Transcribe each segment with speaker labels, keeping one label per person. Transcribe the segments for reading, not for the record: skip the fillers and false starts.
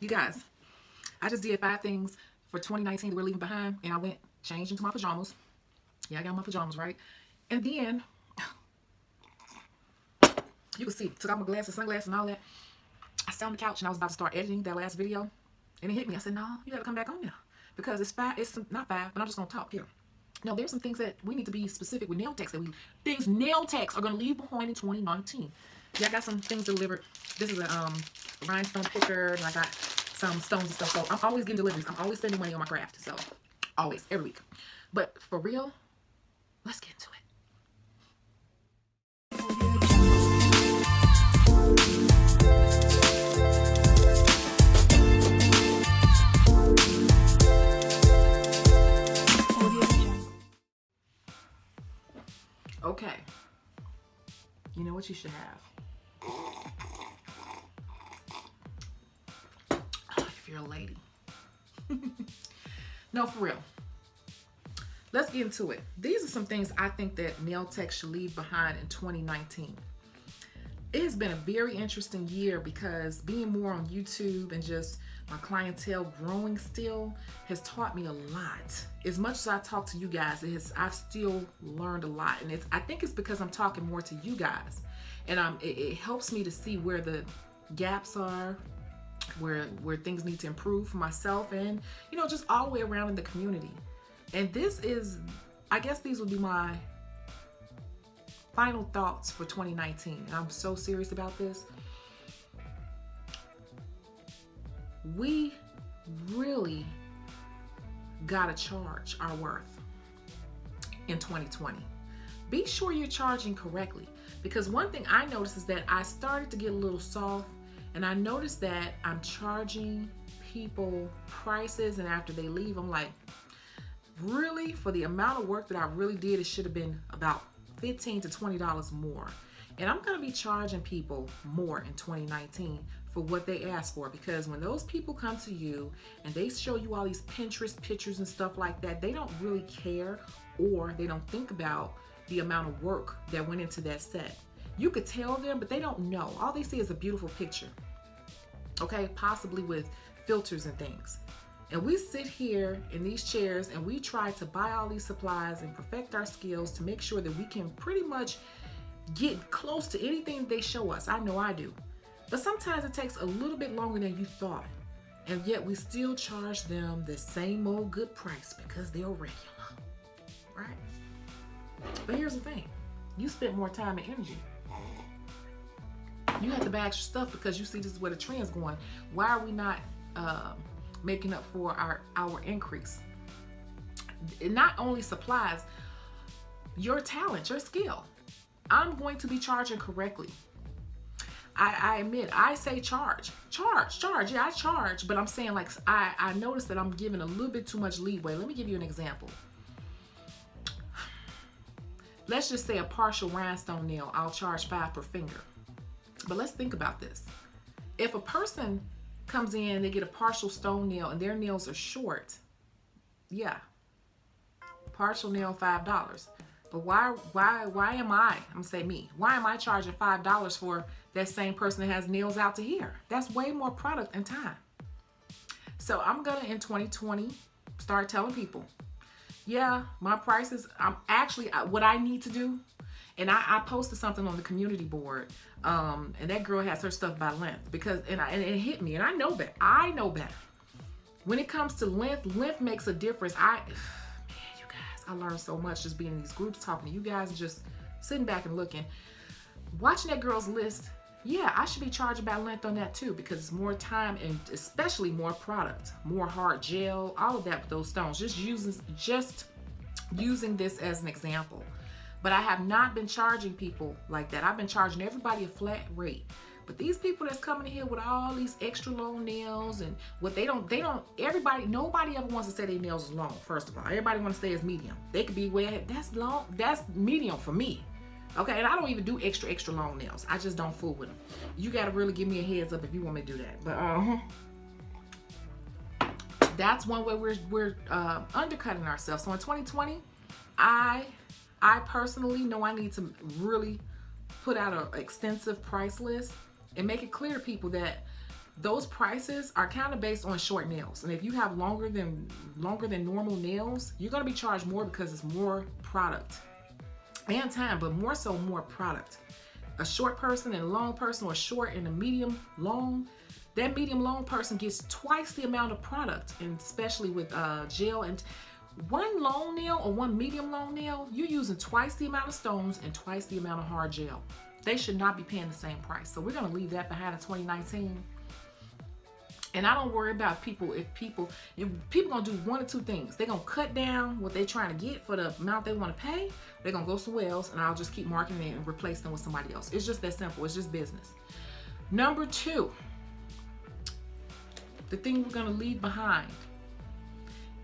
Speaker 1: You guys, I just did 5 things for 2019 that we're leaving behind, and I went changed into my pajamas. Yeah, I got my pajamas, right? And then you can see, took out my glasses, sunglasses, and all that. I sat on the couch and I was about to start editing that last video, and it hit me. I said, "No, you got to come back on there because it's 5. It's not 5, but I'm just gonna talk here." No, there's some things that we need to be specific with nail techs things nail techs are gonna leave behind in 2019. Yeah, I got some things delivered. This is a rhinestone picker, and I got some stones and stuff. So I'm always getting deliveries. I'm always spending money on my craft. So always, every week. But for real, let's get into it. Okay. You know what you should have? If you're a lady. No, for real. Let's get into it. These are some things I think that nail tech should leave behind in 2019. It has been a very interesting year because being more on YouTube and just my clientele growing still has taught me a lot. As much as I talk to you guys, I've still learned a lot. And I think it's because I'm talking more to you guys. And it helps me to see where the gaps are, where things need to improve for myself and, you know, just all the way around in the community. And this is, I guess these would be my final thoughts for 2019. And I'm so serious about this. We really gotta charge our worth in 2020. Be sure you're charging correctly, because one thing I noticed is that I started to get a little soft, and I noticed that I'm charging people prices, and after they leave, I'm like, really? For the amount of work that I really did, it should have been about $15 to $20 more. And I'm gonna be charging people more in 2019 for what they ask for, because when those people come to you and they show you all these Pinterest pictures and stuff like that, they don't really care, or they don't think about the amount of work that went into that set. You could tell them, but they don't know. All they see is a beautiful picture, okay, possibly with filters and things. And we sit here in these chairs and we try to buy all these supplies and perfect our skills to make sure that we can pretty much get close to anything they show us. I know I do. But sometimes it takes a little bit longer than you thought. And yet we still charge them the same old good price because they're regular, right? But here's the thing. You spent more time and energy. You have to buy extra stuff because you see this is where the trend's going. Why are we not making up for our increase? It not only supplies, your talent, your skill. I'm going to be charging correctly. I admit, I say charge. Yeah, I charge, but I'm saying, like, I notice that I'm giving a little bit too much leeway. Let me give you an example. Let's just say a partial rhinestone nail, I'll charge 5 per finger. But let's think about this. If a person comes in, they get a partial stone nail and their nails are short, yeah, partial nail $5. But why am I, I'm gonna say me, why am I charging $5 for that same person that has nails out to here? That's way more product and time. So I'm gonna, in 2020, start telling people, yeah, my prices, I'm actually, what I need to do, and I posted something on the community board, and that girl has her stuff by length, because, and it hit me, and I know better. I know better. When it comes to length makes a difference. Man, you guys, I learned so much just being in these groups, talking to you guys, and just sitting back and looking. Watching that girl's list, yeah, I should be charging by length on that too, because it's more time and especially more product, more hard gel, all of that with those stones. Just using this as an example. But I have not been charging people like that. I've been charging everybody a flat rate. But these people that's coming in here with all these extra long nails and what nobody ever wants to say their nails is long, first of all. Everybody wants to say it's medium. They could be way ahead. That's long, that's medium for me. Okay, and I don't even do extra long nails. I just don't fool with them. You gotta really give me a heads up if you want me to do that. But that's one way we're undercutting ourselves. So in 2020, I personally know I need to really put out an extensive price list and make it clear to people that those prices are kind of based on short nails. And if you have longer than normal nails, you're going to be charged more because it's more product and time, but more so more product. A short person and a long person, or short and a medium long, that medium long person gets twice the amount of product, and especially with gel. And one long nail or one medium long nail, you're using twice the amount of stones and twice the amount of hard gel. They should not be paying the same price. So we're going to leave that behind in 2019. And I don't worry about people. If people gonna do one or two things. They're gonna cut down what they're trying to get for the amount they want to pay. They're gonna go somewhere else, and I'll just keep marketing it and replace them with somebody else. It's just that simple. It's just business. Number two, the thing we're gonna leave behind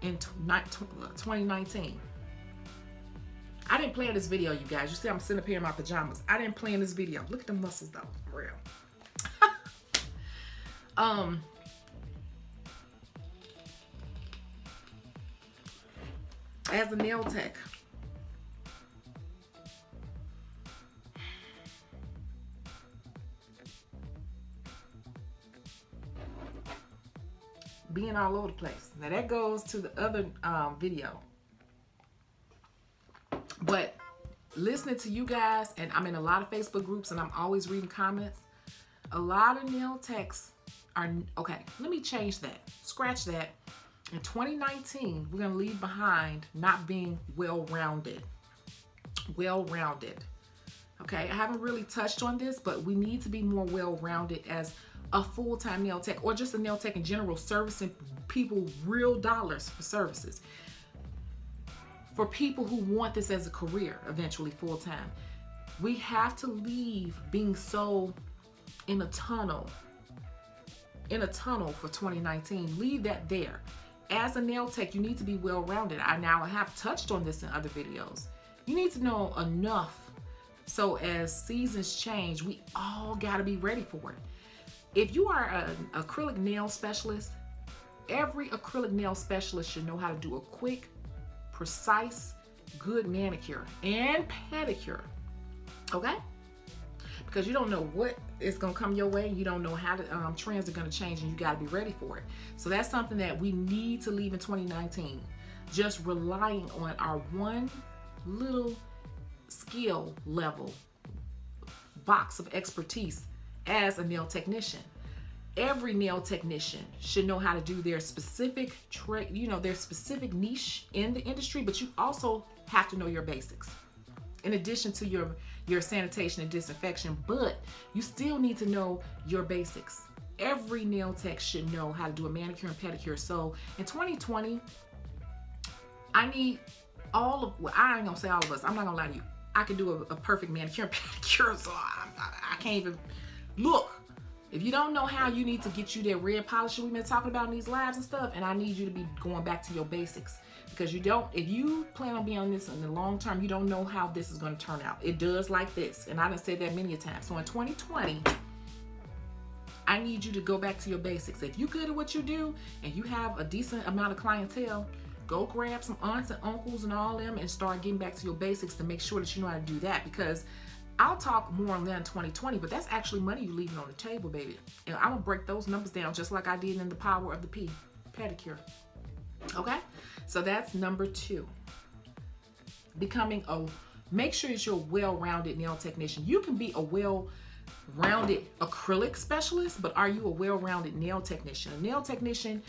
Speaker 1: in 2019. I didn't plan this video, you guys. You see I'm sitting up here in my pajamas. I didn't plan this video. Look at the muscles though, for real. As a nail tech, being all over the place. Now that goes to the other video. But listening to you guys, and I'm in a lot of Facebook groups and I'm always reading comments, a lot of nail techs are, okay, let me change that. Scratch that. In 2019, we're going to leave behind not being well-rounded. Well-rounded. Okay, I haven't really touched on this, but we need to be more well-rounded as a full-time nail tech, or just a nail tech in general, servicing people real dollars for services. For people who want this as a career, eventually full-time, we have to leave being so in a tunnel for 2019. Leave that there. As a nail tech, you need to be well-rounded. I have touched on this in other videos. You need to know enough so as seasons change, we all got to be ready for it. If you are an acrylic nail specialist, every acrylic nail specialist should know how to do a quick, precise, good manicure and pedicure. Okay? Because you don't know what is going to come your way. You don't know how the trends are going to change, and you got to be ready for it. So that's something that we need to leave in 2019. Just relying on our one little skill level box of expertise as a nail technician. Every nail technician should know how to do their specific trade, their specific niche in the industry, but you also have to know your basics. In addition to your sanitation and disinfection, but you still need to know your basics. Every nail tech should know how to do a manicure and pedicure. So in 2020, I need I ain't gonna say all of us, I'm not gonna lie to you. I can do a perfect manicure and pedicure, so I can't even look. If you don't know how, you need to get you that red polish we've been talking about in these lives and stuff, and I need you to be going back to your basics. Because if you plan on being on this in the long term, you don't know how this is going to turn out. It does like this, and I done said that many a time. So in 2020, I need you to go back to your basics. If you're good at what you do and you have a decent amount of clientele, go grab some aunts and uncles and all them and start getting back to your basics to make sure that you know how to do that. Because I'll talk more on that in 2020, but that's actually money you're leaving on the table, baby. And I'm gonna break those numbers down just like I did in the power of the P, pedicure. Okay, so that's number two. Make sure that you're a well-rounded nail technician. You can be a well-rounded acrylic specialist, but are you a well-rounded nail technician? A nail technician,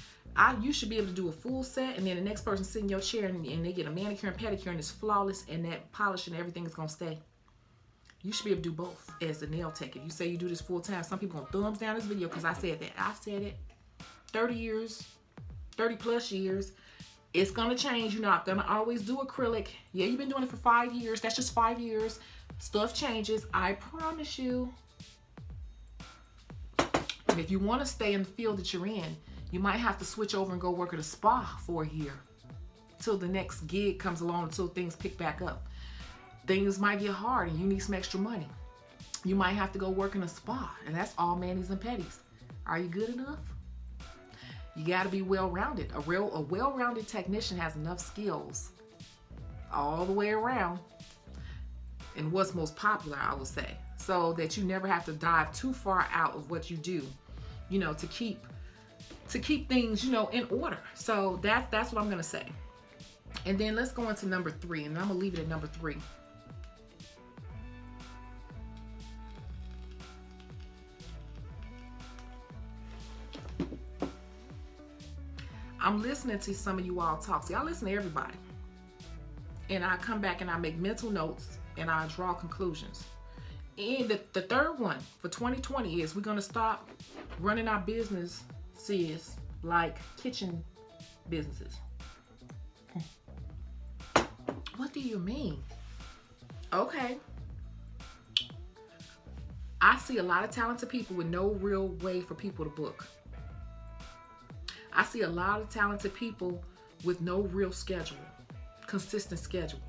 Speaker 1: you should be able to do a full set, and then the next person sit in your chair and they get a manicure and pedicure and it's flawless, and that polish and everything is gonna stay. You should be able to do both as a nail tech. If you say you do this full time, some people gonna thumbs down this video because I said that. I said it. 30 plus years. It's gonna change. You're not gonna always do acrylic. Yeah, you've been doing it for 5 years. That's just 5 years. Stuff changes. I promise you. And if you want to stay in the field that you're in, you might have to switch over and go work at a spa for a year till the next gig comes along, until things pick back up. Things might get hard and you need some extra money. You might have to go work in a spa, and that's all manis and pedis. Are you good enough? You got to be well-rounded. A well-rounded technician has enough skills all the way around, and what's most popular, I would say, so that you never have to dive too far out of what you do you know, to keep things, you know, in order. So that's what I'm gonna say. And then let's go into number 3, and I'm gonna leave it at number 3. I'm listening to some of you all talk. See, I listen to everybody. And I come back and I make mental notes and I draw conclusions. And the third one for 2020 is we're going to stop running our businesses like kitchen businesses. What do you mean? Okay. I see a lot of talented people with no real way for people to book. I see a lot of talented people with no real schedule, consistent schedule.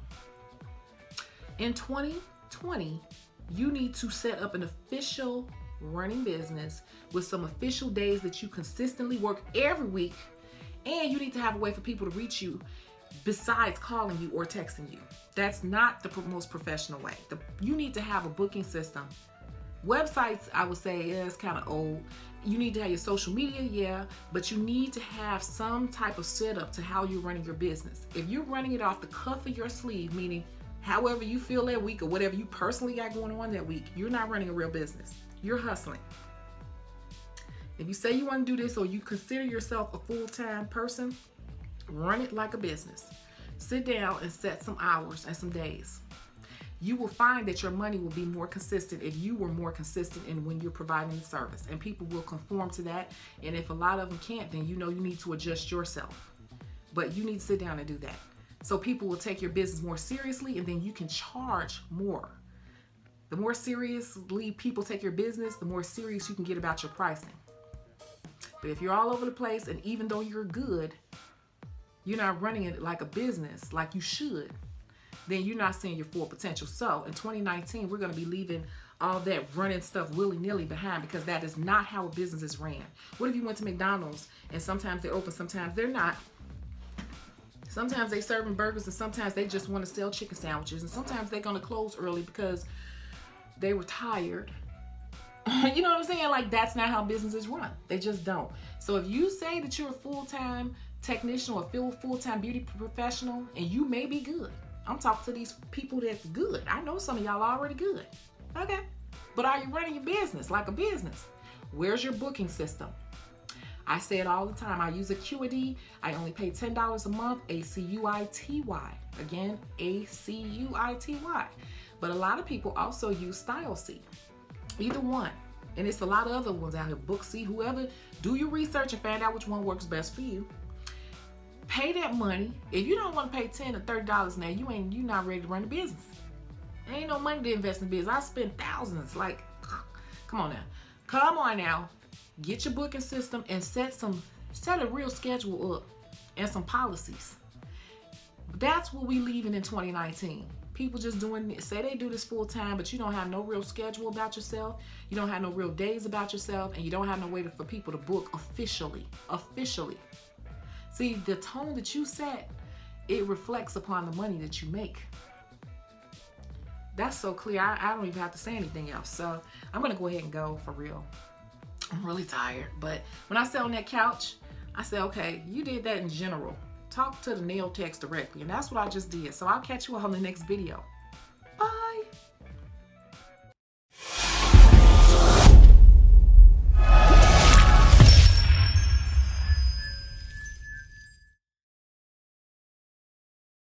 Speaker 1: In 2020, you need to set up an official running business with some official days that you consistently work every week, and you need to have a way for people to reach you besides calling you or texting you. That's not the most professional way. You need to have a booking system. Websites, I would say, is kind of old. You need to have your social media, yeah, but you need to have some type of setup to how you're running your business. If you're running it off the cuff of your sleeve, meaning however you feel that week or whatever you personally got going on that week, you're not running a real business. You're hustling. If you say you want to do this or you consider yourself a full-time person, run it like a business. Sit down and set some hours and some days. You will find that your money will be more consistent if you were more consistent in when you're providing the service, and people will conform to that. And if a lot of them can't, then you know you need to adjust yourself. But you need to sit down and do that. So people will take your business more seriously, and then you can charge more. The more seriously people take your business, the more serious you can get about your pricing. But if you're all over the place, and even though you're good, you're not running it like a business like you should, then you're not seeing your full potential. So in 2019, we're going to be leaving all that running stuff willy-nilly behind, because that is not how a business is ran. What if you went to McDonald's and sometimes they're open, sometimes they're not? Sometimes they serving burgers, and sometimes they just want to sell chicken sandwiches, and sometimes they're going to close early because they were tired. You know what I'm saying? Like, that's not how businesses run. They just don't. So if you say that you're a full-time technician or a full-time beauty professional, and you may be good, I'm talking to these people that's good. I know some of y'all already good. Okay. But are you running your business like a business? Where's your booking system? I say it all the time. I use Acuity. I only pay $10 a month, ACUITY. Again, ACUITY. But a lot of people also use StyleSeat. Either one. And it's a lot of other ones out here. Booksy, whoever. Do your research and find out which one works best for you. Pay that money. If you don't want to pay $10 or $30 now, you're not ready to run a business. There ain't no money to invest in business. I spend thousands. Like, come on now. Come on now. Get your booking system and set a real schedule up and some policies. That's what we leaving in 2019. People just doing, say they do this full time, but you don't have no real schedule about yourself. You don't have no real days about yourself, and you don't have no way for people to book officially. See, the tone that you set, it reflects upon the money that you make. That's so clear. I don't even have to say anything else. So I'm going to go ahead and go for real. I'm really tired. But when I sat on that couch, I said, okay, you did that in general. Talk to the nail techs directly. And that's what I just did. So I'll catch you all in the next video.